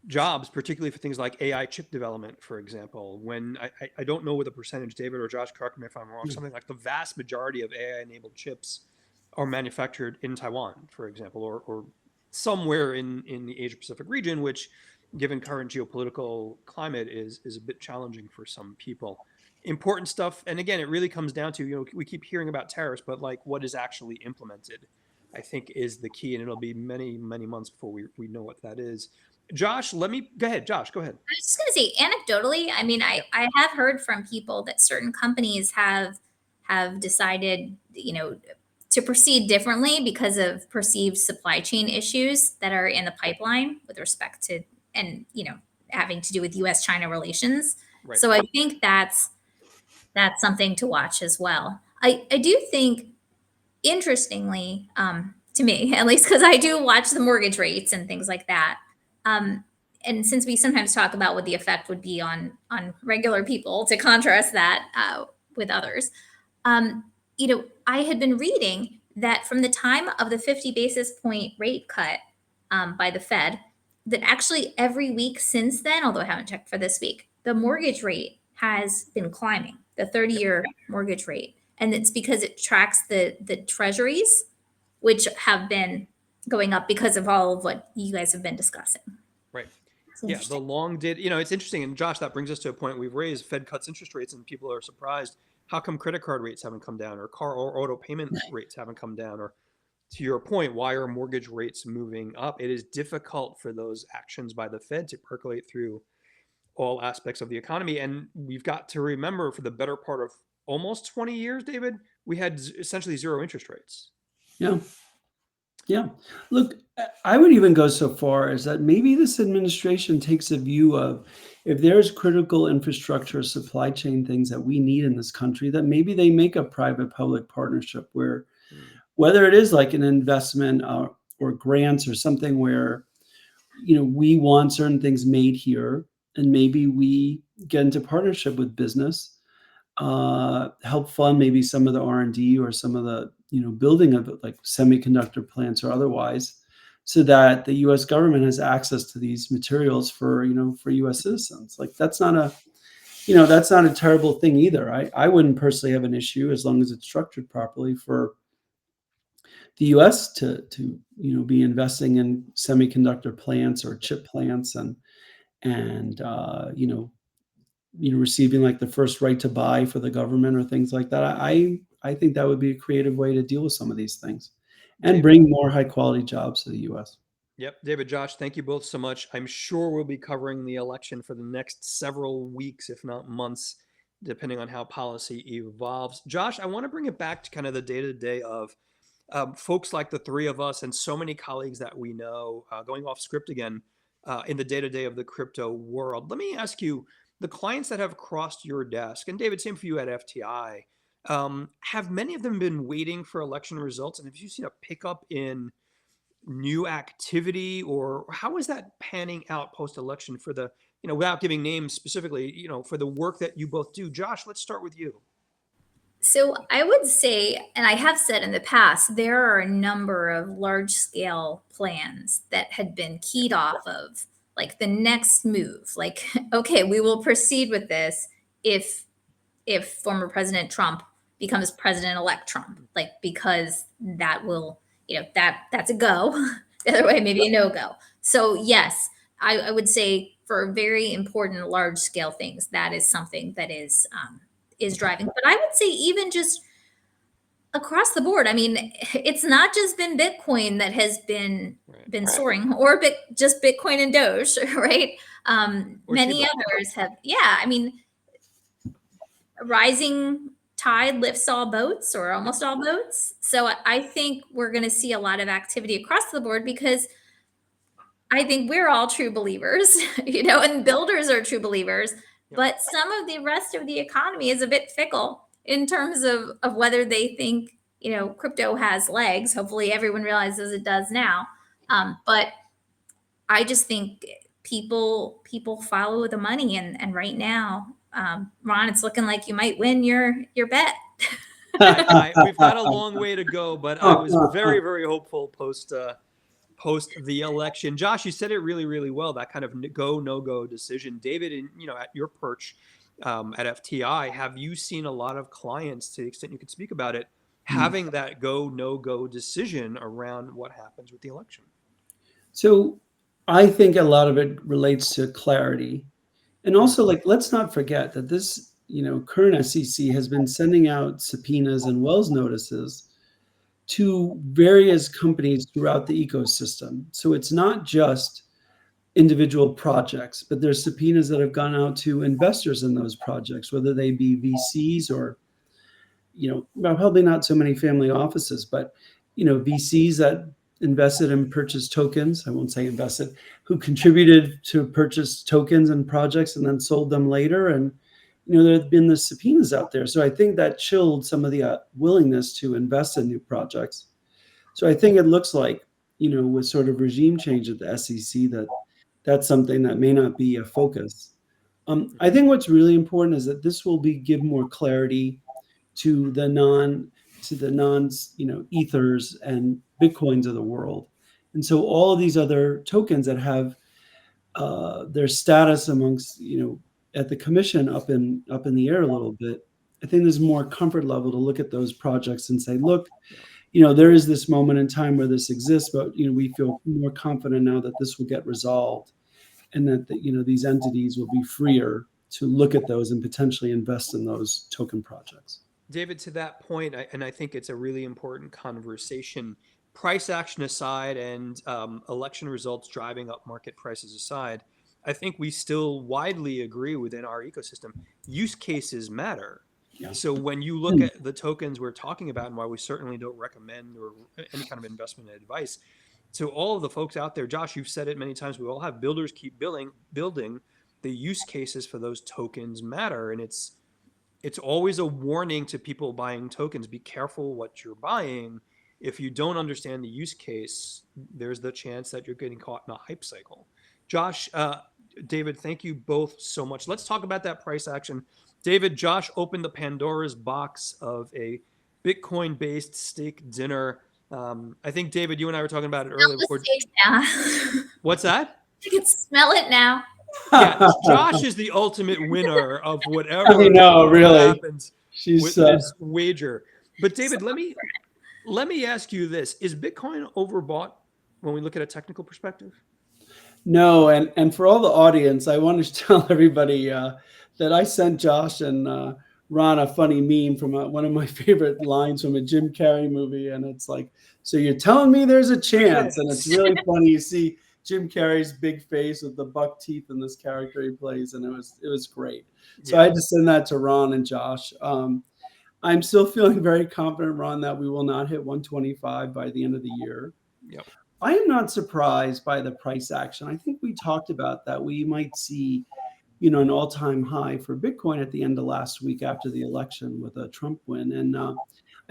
jobs, particularly for things like AI chip development, for example. When I don't know what the percentage, David or Josh, correct me if I'm wrong, something like the vast majority of AI-enabled chips are manufactured in Taiwan, for example, or somewhere in the Asia-Pacific region, which, given current geopolitical climate, is a bit challenging for some people. important stuff. And again, it really comes down to, we keep hearing about tariffs, but like what is actually implemented, I think is the key. And it'll be many, many months before we know what that is. Josh, go ahead. Josh, go ahead. I was just going to say, anecdotally, I mean, I have heard from people that certain companies have decided, to proceed differently because of perceived supply chain issues that are in the pipeline with respect to, and having to do with U.S.-China relations. Right. So I think that's something to watch as well. I do think, interestingly, to me, at least, because I do watch the mortgage rates and things like that. And since we sometimes talk about what the effect would be on regular people, to contrast that with others, I had been reading that from the time of the 50 basis point rate cut by the Fed, that actually every week since then, although I haven't checked for this week, the mortgage rate has been climbing, the 30-year mortgage rate. And it's because it tracks the treasuries, which have been going up because of all of what you guys have been discussing. Right. Yeah, the long did, it's interesting. And Josh, that brings us to a point we've raised. Fed cuts interest rates and people are surprised. How come credit card rates haven't come down, or car or auto payment rates haven't come down? Or to your point, why are mortgage rates moving up? It is difficult for those actions by the Fed to percolate through all aspects of the economy. And we've got to remember, for the better part of almost 20 years, David, we had essentially zero interest rates. Yeah. Yeah. Look, I would even go so far as that maybe this administration takes a view of, if there's critical infrastructure, supply chain things that we need in this country, that maybe they make a private-public partnership where, whether it is like an investment or grants or something where, we want certain things made here, and maybe we get into partnership with business, help fund maybe some of the R&D or some of the building of like semiconductor plants or otherwise, so that the U.S. government has access to these materials for U.S. citizens. Like that's not a terrible thing either. I wouldn't personally have an issue, as long as it's structured properly, for the U.S. to be investing in semiconductor plants or chip plants and receiving like the first right to buy for the government or things like that. I think that would be a creative way to deal with some of these things and bring more high quality jobs to the U.S. Yep. David, Josh, thank you both so much. I'm sure we'll be covering the election for the next several weeks, if not months, depending on how policy evolves. Josh, I want to bring it back to kind of the day-to-day of folks like the three of us and so many colleagues that we know, going off script again, in the day-to-day of the crypto world. Let me ask you, the clients that have crossed your desk, and David, same for you at FTI, have many of them been waiting for election results? And have you seen a pickup in new activity, or how is that panning out post-election for the, without giving names specifically, for the work that you both do? Josh, let's start with you. So I would say, and I have said in the past, there are a number of large-scale plans that had been keyed off of like the next move. Like, okay, we will proceed with this if former President Trump becomes President-elect Trump, like, because that will, that's a go. The other way, maybe a no-go. So yes, I would say for very important large-scale things, that is something that is driving. But I would say even just across the board, I mean, it's not just been Bitcoin that has been soaring, or just Bitcoin and Doge, right? Many others have, I mean, rising tide lifts all boats, or almost all boats. So I think we're going to see a lot of activity across the board, because I think we're all true believers, and builders are true believers. But some of the rest of the economy is a bit fickle in terms of whether they think, crypto has legs. Hopefully everyone realizes it does now. But I just think people follow the money. And right now, Ron, it's looking like you might win your bet. We've got a long way to go, but I was very, very hopeful post the election. Josh, you said it really, really well, that kind of go, no-go decision. David, at your perch at FTI, have you seen a lot of clients, to the extent you could speak about it, having that go, no-go decision around what happens with the election? So I think a lot of it relates to clarity. And also, like, let's not forget that this, current SEC has been sending out subpoenas and Wells notices to various companies throughout the ecosystem. So it's not just individual projects, but there's subpoenas that have gone out to investors in those projects, whether they be VCs or, well, probably not so many family offices, but, VCs that invested and purchased tokens. I won't say invested, who contributed to purchase tokens and projects and then sold them later. And, there have been the subpoenas out there. So I think that chilled some of the willingness to invest in new projects. So I think it looks like, with sort of regime change at the SEC, that's something that may not be a focus. I think what's really important is that this will give more clarity to the non ethers and Bitcoins of the world. And so all of these other tokens that have their status amongst, at the commission up in the air a little bit, I think there's more comfort level to look at those projects and say, look, there is this moment in time where this exists, but, we feel more confident now that this will get resolved and that, these entities will be freer to look at those and potentially invest in those token projects. David, to that point, and I think it's a really important conversation, price action aside and election results driving up market prices aside, I think we still widely agree within our ecosystem, use cases matter. Yeah. So when you look at the tokens we're talking about and why we certainly don't recommend or any kind of investment advice, to all of the folks out there, Josh, you've said it many times, we all have builders keep building. The use cases for those tokens matter. And it's always a warning to people buying tokens. Be careful what you're buying. If you don't understand the use case, there's the chance that you're getting caught in a hype cycle. Josh, David, thank you both so much. Let's talk about that price action. David, Josh opened the Pandora's box of a Bitcoin-based steak dinner. I think, David, you and I were talking about it earlier. What's that? You can smell it now. Yeah, Josh is the ultimate winner of whatever really happens with this wager. But David, let me ask you this: is Bitcoin overbought when we look at a technical perspective? No, and for all the audience, I want to tell everybody that I sent Josh and Ron a funny meme from one of my favorite lines from a Jim Carrey movie, and it's like, "So you're telling me there's a chance?" And it's really funny. You see Jim Carrey's big face with the buck teeth in this character he plays, and it was great. So I had to send that to Ron and Josh. I'm still feeling very confident, Ron, that we will not hit 125 by the end of the year. Yep. I am not surprised by the price action. I think we talked about that. We might see, an all-time high for Bitcoin at the end of last week after the election with a Trump win. And I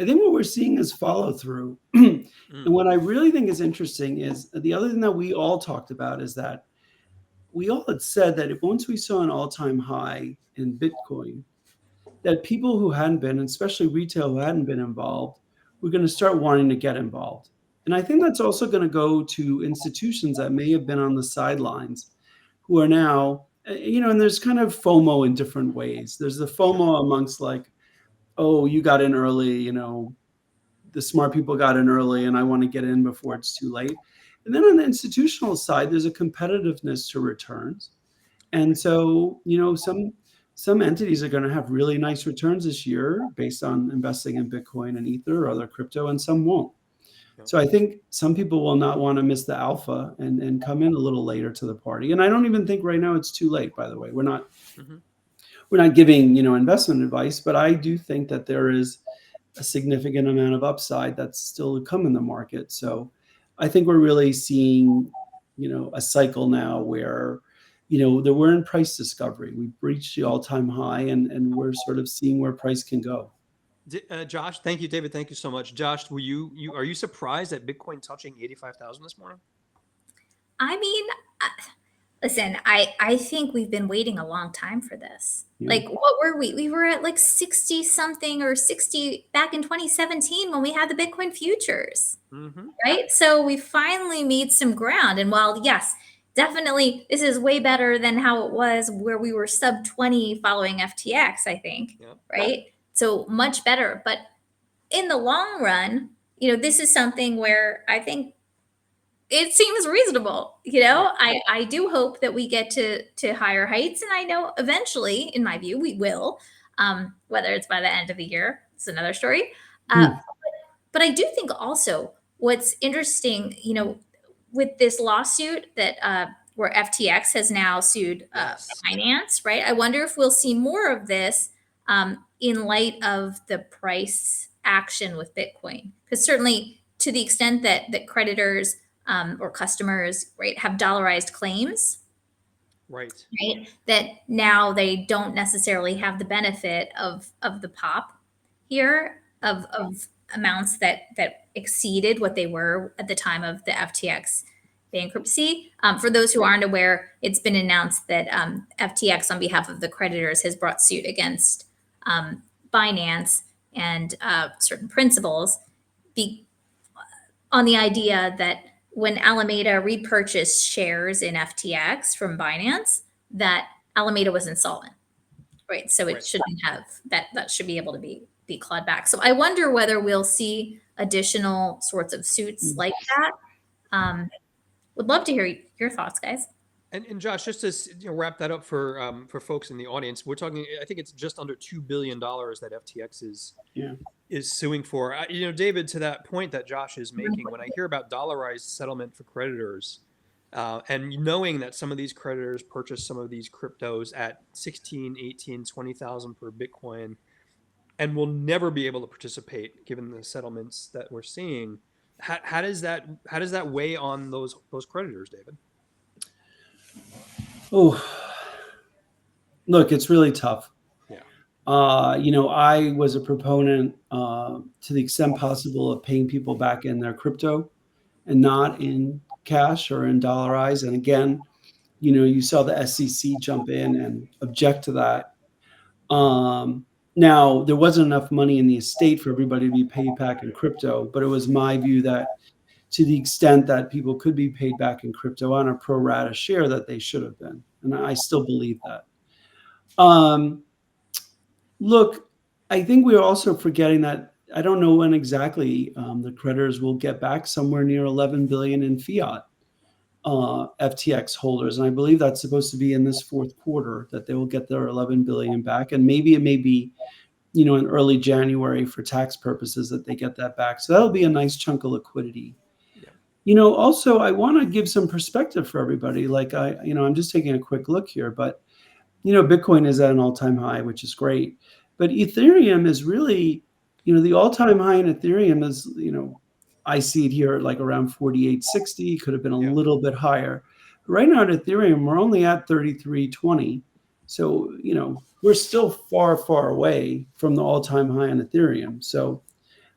think what we're seeing is follow through. And what I really think is interesting is the other thing that we all talked about is that we all had said that if once we saw an all-time high in Bitcoin, that people who hadn't been, especially retail who hadn't been involved, were going to start wanting to get involved. And I think that's also going to go to institutions that may have been on the sidelines who are now, and there's kind of FOMO in different ways. There's the FOMO amongst like, oh, you got in early, the smart people got in early and I want to get in before it's too late. And then on the institutional side, there's a competitiveness to returns. And so, some entities are going to have really nice returns this year based on investing in Bitcoin and Ether or other crypto, and some won't. So I think some people will not want to miss the alpha and come in a little later to the party. And I don't even think right now it's too late, by the way. We're not giving, investment advice, but I do think that there is a significant amount of upside that's still to come in the market. So I think we're really seeing, a cycle now where, that we're in price discovery. We've reached the all-time high and we're sort of seeing where price can go. Josh, thank you, David. Thank you so much. Josh, are you surprised at Bitcoin touching 85,000 this morning? I mean, listen, I think we've been waiting a long time for this. Yeah. Like, what were we? We were at like 60 something or 60 back in 2017 when we had the Bitcoin futures, right? So we finally made some ground. And while, yes, definitely this is way better than how it was where we were sub 20 following FTX, I think, right? So much better. But in the long run, this is something where I think it seems reasonable. I do hope that we get to higher heights. And I know eventually, in my view, we will. Whether it's by the end of the year, it's another story. Hmm. But I do think also what's interesting, with this lawsuit that where FTX has now sued Yes. Binance, right? I wonder if we'll see more of this in light of the price action with Bitcoin, because certainly to the extent that creditors or customers, right, have dollarized claims, Right. right, that now they don't necessarily have the benefit of the pop here of amounts that exceeded what they were at the time of the FTX bankruptcy. For those who aren't aware, it's been announced that FTX, on behalf of the creditors, has brought suit against Binance and certain principals be, on the idea that when Alameda repurchased shares in FTX from Binance, that Alameda was insolvent, right? So it Right. shouldn't have that should be able to be clawed back. So I wonder whether we'll see additional sorts of suits like that. Would love to hear your thoughts, guys. And Josh, just to wrap that up for folks in the audience, we're talking. I think it's just under $2 billion that FTX Yeah. is suing for. David, to that point that Josh is making, when I hear about dollarized settlement for creditors, and knowing that some of these creditors purchase some of these cryptos at 16, 18, 20,000 per Bitcoin, and will never be able to participate given the settlements that we're seeing, how does that weigh on those creditors, David? Oh, look, it's really tough. Yeah. I was a proponent to the extent possible of paying people back in their crypto and not in cash or in dollarized. And again, you saw the SEC jump in and object to that. Now, there wasn't enough money in the estate for everybody to be paid back in crypto, but it was my view that to the extent that people could be paid back in crypto on a pro rata share, that they should have been. And I still believe that. Look, I think we're also forgetting that I don't know when exactly the creditors will get back somewhere near 11 billion in fiat FTX holders, and I believe that's supposed to be in this fourth quarter that they will get their 11 billion back, and maybe it may be, in early January for tax purposes that they get that back. So that'll be a nice chunk of liquidity. Yeah. Also I want to give some perspective for everybody. Like I'm just taking a quick look here, but Bitcoin is at an all-time high, which is great. But Ethereum is really, the all-time high in Ethereum is, I see it here at like around 48.60, could have been a Yeah. little bit higher. Right now at Ethereum, we're only at 33.20. So, we're still far, far away from the all-time high in Ethereum. So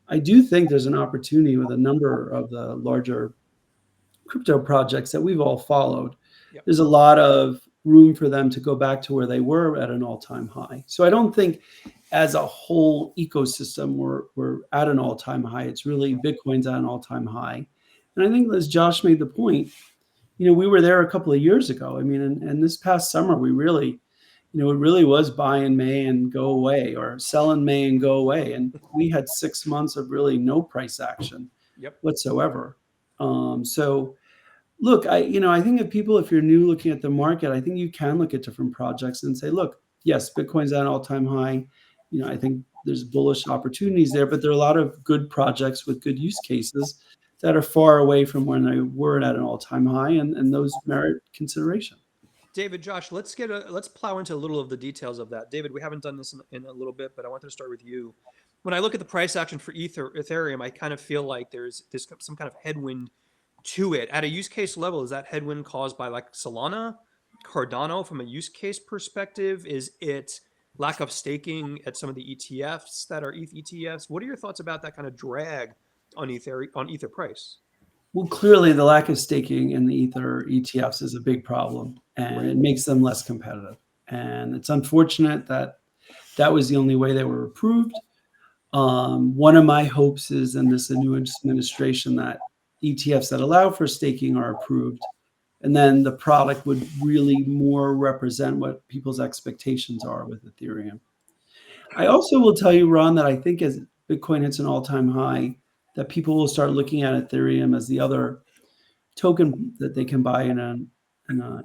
I do think there's an opportunity with a number of the larger crypto projects that we've all followed. Yep. There's a lot of room for them to go back to where they were at an all-time high. So I don't think as a whole ecosystem we're at an all-time high. It's really Bitcoin's at an all-time high. And I think, as Josh made the point, we were there a couple of years ago. I mean, and this past summer we really, it really was buy in May and go away, or sell in May and go away. And we had 6 months of really no price action whatsoever. So look, I think if you're new looking at the market, I think you can look at different projects and say, look, yes, Bitcoin's at an all-time high. I think there's bullish opportunities there, but there are a lot of good projects with good use cases that are far away from when they were at an all-time high, and those merit consideration. David, Josh, let's plow into a little of the details of that. David, we haven't done this in a little bit, but I wanted to start with you. When I look at the price action for Ethereum, I kind of feel like there's some kind of headwind to it. At a use case level, is that headwind caused by like Solana, Cardano from a use case perspective? Is it lack of staking at some of the ETFs that are ETH ETFs? What are your thoughts about that kind of drag on Ether price? Well, clearly the lack of staking in the Ether ETFs is a big problem, and it makes them less competitive. And it's unfortunate that that was the only way they were approved. One of my hopes is in this new administration that ETFs that allow for staking are approved, and then the product would really more represent what people's expectations are with Ethereum. I also will tell you, Ron, that I think as Bitcoin hits an all-time high, that people will start looking at Ethereum as the other token that they can buy in an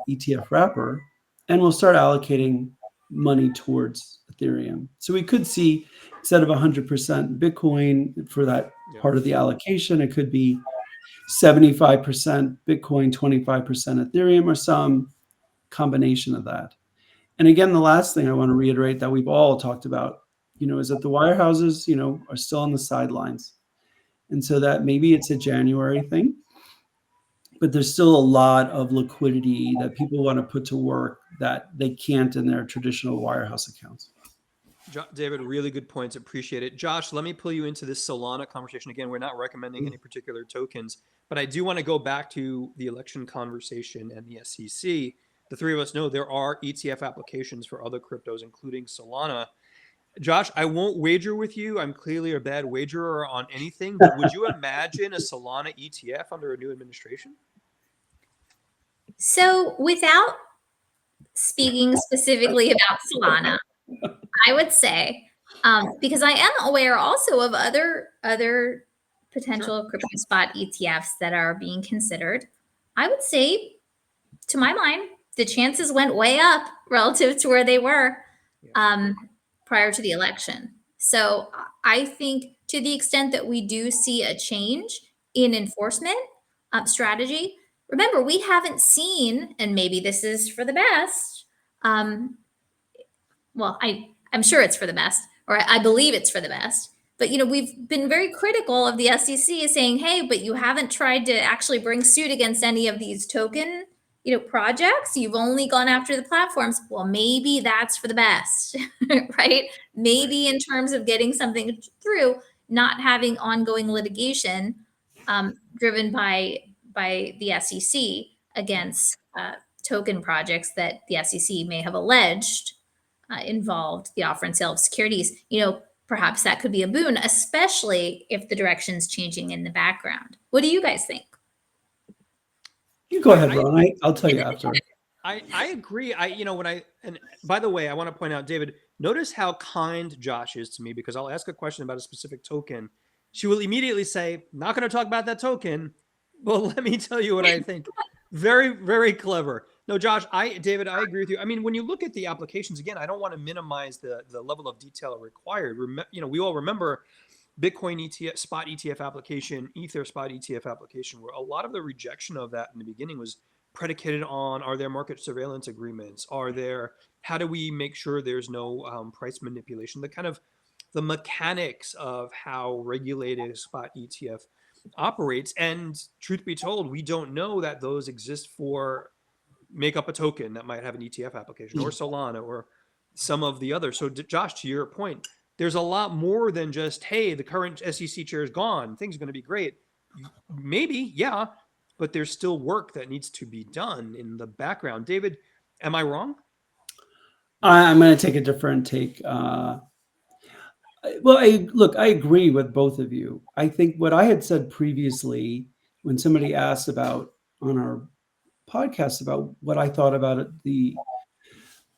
ETF wrapper, and will start allocating money towards Ethereum. So we could see, instead of 100% Bitcoin for that part of the allocation, it could be 75% Bitcoin, 25% Ethereum, or some combination of that. And again, the last thing I want to reiterate that we've all talked about, is that the wirehouses, are still on the sidelines. And so that maybe it's a January thing, but there's still a lot of liquidity that people want to put to work that they can't in their traditional wirehouse accounts. David, really good points. Appreciate it. Josh, let me pull you into this Solana conversation. Again, we're not recommending any particular tokens, but I do want to go back to the election conversation and the SEC. The three of us know there are ETF applications for other cryptos, including Solana. Josh, I won't wager with you. I'm clearly a bad wagerer on anything, but would you imagine a Solana ETF under a new administration? So without speaking specifically about Solana, I would say, because I am aware also of other potential crypto spot ETFs that are being considered, I would say, to my mind, the chances went way up relative to where they were prior to the election. So I think to the extent that we do see a change in enforcement strategy, remember, we haven't seen, and maybe this is for the best, well, I'm sure it's for the best, or I believe it's for the best. But we've been very critical of the SEC saying, "Hey, but you haven't tried to actually bring suit against any of these token, projects. You've only gone after the platforms." Well, maybe that's for the best, right? Maybe in terms of getting something through, not having ongoing litigation driven by the SEC against token projects that the SEC may have alleged involved the offer and sale of securities. Perhaps that could be a boon, especially if the direction's changing in the background. What do you guys think? You go ahead, Ron. I'll tell you after. I agree. And by the way, I want to point out, David, notice how kind Josh is to me, because I'll ask a question about a specific token. She will immediately say, "Not going to talk about that token. Well, let me tell you what I think." Very, very clever. No, Josh, David, I agree with you. I mean, when you look at the applications, again, I don't want to minimize the level of detail required. We all remember Bitcoin ETF, spot ETF application, Ether spot ETF application, where a lot of the rejection of that in the beginning was predicated on, are there market surveillance agreements? How do we make sure there's no price manipulation? The mechanics of how regulated spot ETF operates. And truth be told, we don't know that those exist for make up a token that might have an ETF application, or Solana, or some of the others. So Josh, to your point, there's a lot more than just, hey, the current SEC chair is gone, things are going to be great. Maybe, yeah, but there's still work that needs to be done in the background. David, am I wrong? I'm going to take a different take. Well, I agree with both of you. I think what I had said previously, when somebody asked about on our podcast about what I thought about it, the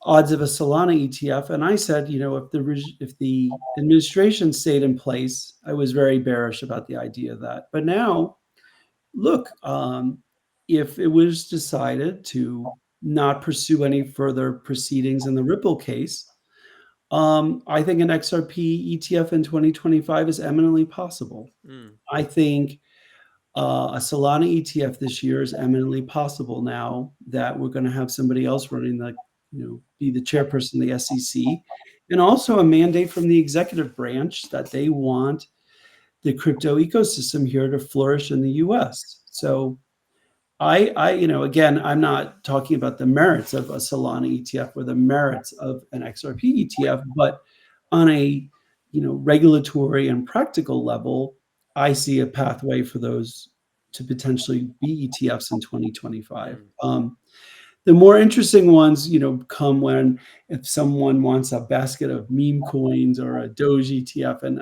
odds of a Solana ETF, and I said, if the administration stayed in place, I was very bearish about the idea of that. But now, look, if it was decided to not pursue any further proceedings in the Ripple case, I think an XRP ETF in 2025 is eminently possible. I think a Solana ETF this year is eminently possible now that we're going to have somebody else running be the chairperson of the SEC, and also a mandate from the executive branch that they want the crypto ecosystem here to flourish in the US. So again, I'm not talking about the merits of a Solana ETF or the merits of an XRP ETF, but on a regulatory and practical level, I see a pathway for those to potentially be ETFs in 2025. The more interesting ones, come if someone wants a basket of meme coins or a Doge ETF, and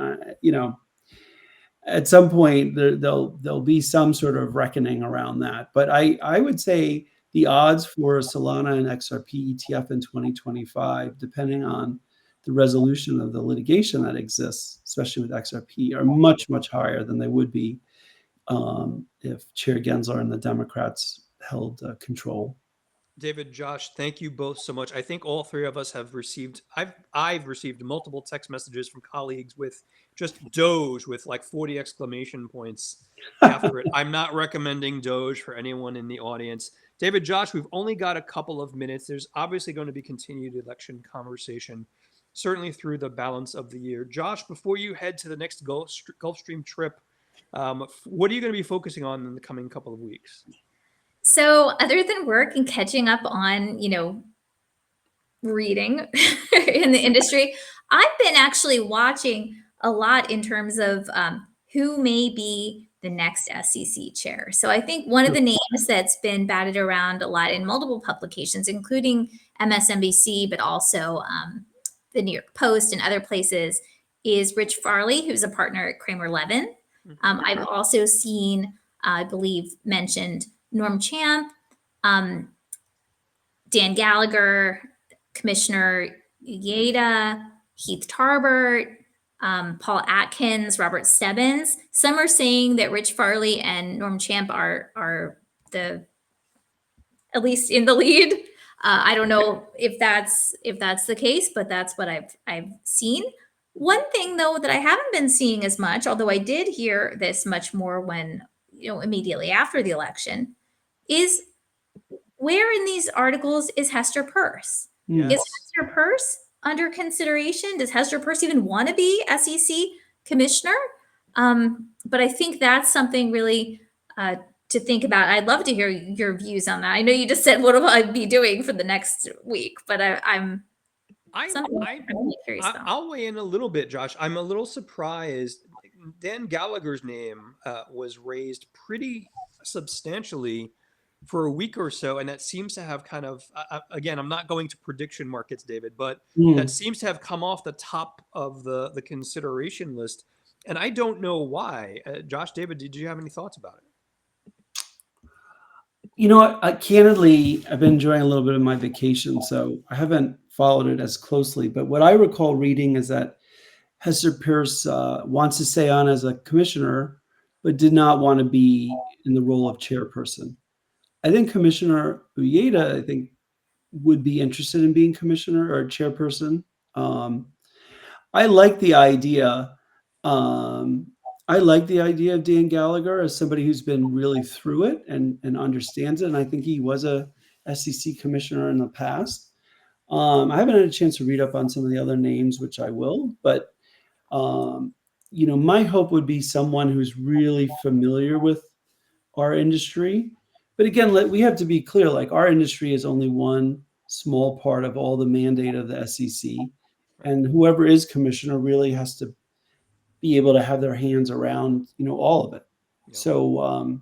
at some point there'll be some sort of reckoning around that. But I would say the odds for a Solana and XRP ETF in 2025, depending on the resolution of the litigation that exists, especially with XRP, are much, much higher than they would be if Chair Gensler and the Democrats held control. David, Josh, thank you both so much. I think all three of us have received, I've received multiple text messages from colleagues with just Doge with like 40 exclamation points after it. I'm not recommending Doge for anyone in the audience. David, Josh, we've only got a couple of minutes. There's obviously going to be continued election conversation, certainly through the balance of the year. Josh, before you head to the next Gulfstream trip, what are you going to be focusing on in the coming couple of weeks? So other than work and catching up on, reading in the industry, I've been actually watching a lot in terms of who may be the next SEC chair. So I think one of the names that's been batted around a lot in multiple publications, including MSNBC, but also the New York Post and other places, is Rich Farley, who's a partner at Kramer Levin. I've also seen, I believe, mentioned Norm Champ, Dan Gallagher, Commissioner Uyeda, Heath Tarbert, Paul Atkins, Robert Stebbins. Some are saying that Rich Farley and Norm Champ are the at least in the lead. I don't know if that's the case, but that's what I've seen. One thing though that I haven't been seeing as much, although I did hear this much more when immediately after the election, is where in these articles is Hester Peirce? Yes. Is Hester Peirce under consideration? Does Hester Peirce even want to be SEC commissioner? But I think that's something really to think about. I'd love to hear your views on that. I know you just said what will I be doing for the next week, but I'm really curious about. I'll weigh in a little bit, Josh. I'm a little surprised. Dan Gallagher's name was raised pretty substantially for a week or so, and that seems to have kind of again, I'm not going to prediction markets, David, but that seems to have come off the top of the consideration list, and I don't know why. Josh, David, did you have any thoughts about it? Candidly, I've been enjoying a little bit of my vacation, so I haven't followed it as closely. But what I recall reading is that Hester Peirce wants to stay on as a commissioner, but did not want to be in the role of chairperson. I think Commissioner Uyeda, I think, would be interested in being commissioner or chairperson. I like the idea. I like the idea of Dan Gallagher as somebody who's been really through it and understands it. And I think he was a SEC commissioner in the past. I haven't had a chance to read up on some of the other names, which I will. But, my hope would be someone who's really familiar with our industry. But again, we have to be clear, like our industry is only one small part of all the mandate of the SEC. And whoever is commissioner really has to be able to have their hands around, all of it. Yep. So,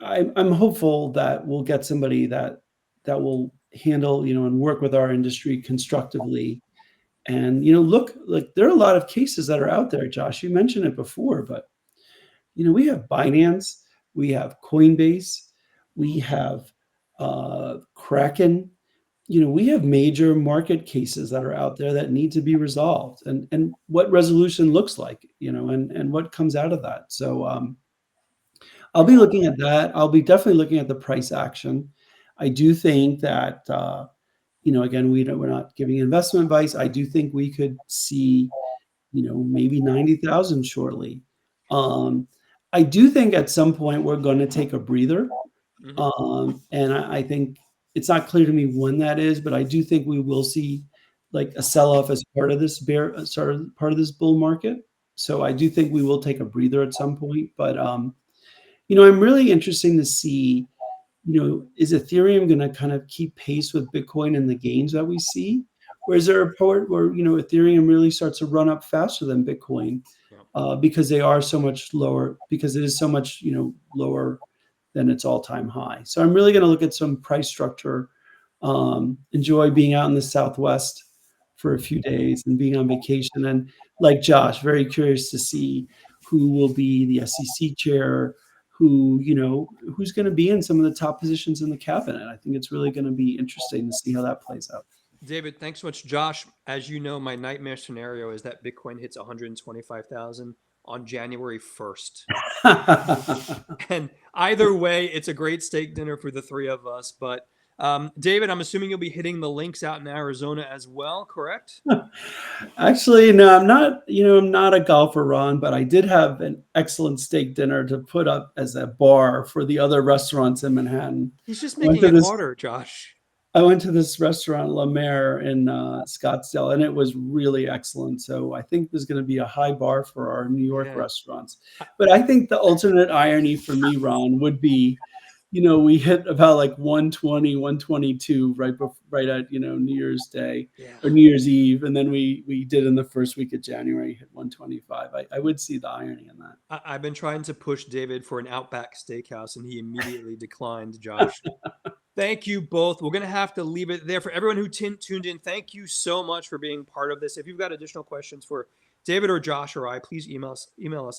I'm hopeful that we'll get somebody that will handle, and work with our industry constructively. And, look, like there are a lot of cases that are out there, Josh. You mentioned it before, but, we have Binance, we have Coinbase, we have Kraken. We have major market cases that are out there that need to be resolved, and what resolution looks like, and what comes out of that. So I'll be looking at that. I'll be definitely looking at the price action. I do think that, again, we're not giving investment advice. I do think we could see, maybe 90,000 shortly. I do think at some point we're going to take a breather. And I think it's not clear to me when that is, but I do think we will see like a sell-off as part of this part of this bull market. So I do think we will take a breather at some point. But I'm really interested to see, is Ethereum going to kind of keep pace with Bitcoin and the gains that we see? Or is there a point where, Ethereum really starts to run up faster than Bitcoin because they are so much lower, because it is so much, lower than its all-time high. So I'm really going to look at some price structure, enjoy being out in the Southwest for a few days and being on vacation. And like Josh, very curious to see who will be the SEC chair, who's going to be in some of the top positions in the cabinet. I think it's really going to be interesting to see how that plays out. David, thanks so much. Josh, as you know, my nightmare scenario is that Bitcoin hits 125,000 on January 1st. And either way, it's a great steak dinner for the three of us. But David, I'm assuming you'll be hitting the links out in Arizona as well, correct? Actually, no, I'm not, I'm not a golfer, Ron, but I did have an excellent steak dinner to put up as a bar for the other restaurants in Manhattan. He's just I went making to it this- harder, Josh. I went to this restaurant, La Mer in Scottsdale, and it was really excellent. So I think there's going to be a high bar for our New York Yeah. restaurants. But I think the alternate irony for me, Ron, would be, we hit about like 120, 122 right at, New Year's Day Yeah. or New Year's Eve. And then we did in the first week of January, hit 125. I would see the irony in that. I've been trying to push David for an Outback Steakhouse, and he immediately declined, Josh. Thank you both. We're going to have to leave it there. For everyone who tuned in, thank you so much for being part of this. If you've got additional questions for David or Josh or I, please email us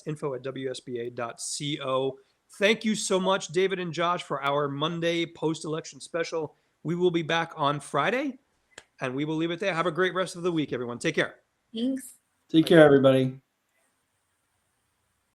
info@wsba.co. Thank you so much, David and Josh, for our Monday post-election special. We will be back on Friday, and we will leave it there. Have a great rest of the week, everyone. Take care. Thanks. Take care, everybody.